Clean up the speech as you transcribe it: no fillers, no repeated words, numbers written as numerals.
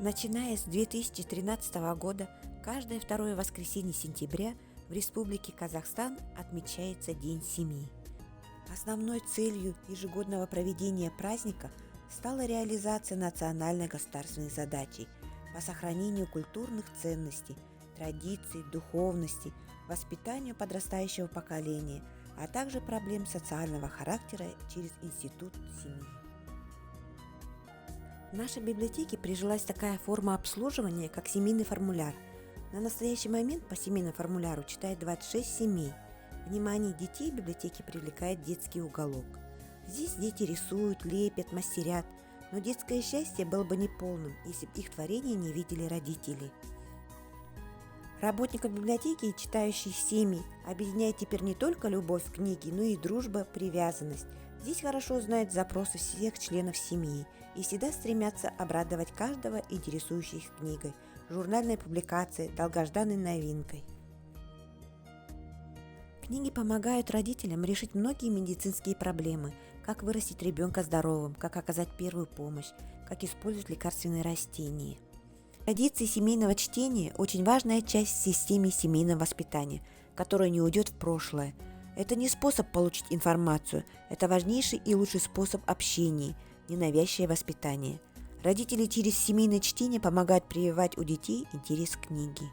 Начиная с 2013 года, каждое второе воскресенье сентября в Республике Казахстан отмечается День семьи. Основной целью ежегодного проведения праздника стала реализация национальной государственной задачи по сохранению культурных ценностей, традиций, духовности, воспитанию подрастающего поколения, а также проблем социального характера через институт семьи. В нашей библиотеке прижилась такая форма обслуживания, как семейный формуляр. На настоящий момент по семейному формуляру читает 26 семей. Внимание детей в библиотеке привлекает детский уголок. Здесь дети рисуют, лепят, мастерят, но детское счастье было бы неполным, если бы их творения не видели родители. Работников библиотеки и читающих семьи объединяет теперь не только любовь к книге, но и дружба, привязанность. Здесь хорошо знают запросы всех членов семьи и всегда стремятся обрадовать каждого интересующихся книгой, журнальной публикацией, долгожданной новинкой. Книги помогают родителям решить многие медицинские проблемы, как вырастить ребенка здоровым, как оказать первую помощь, как использовать лекарственные растения. Традиции семейного чтения – очень важная часть системы семейного воспитания, которая не уйдет в прошлое. Это не способ получить информацию, это важнейший и лучший способ общения, ненавязчивое воспитание. Родители через семейное чтение помогают прививать у детей интерес к книге.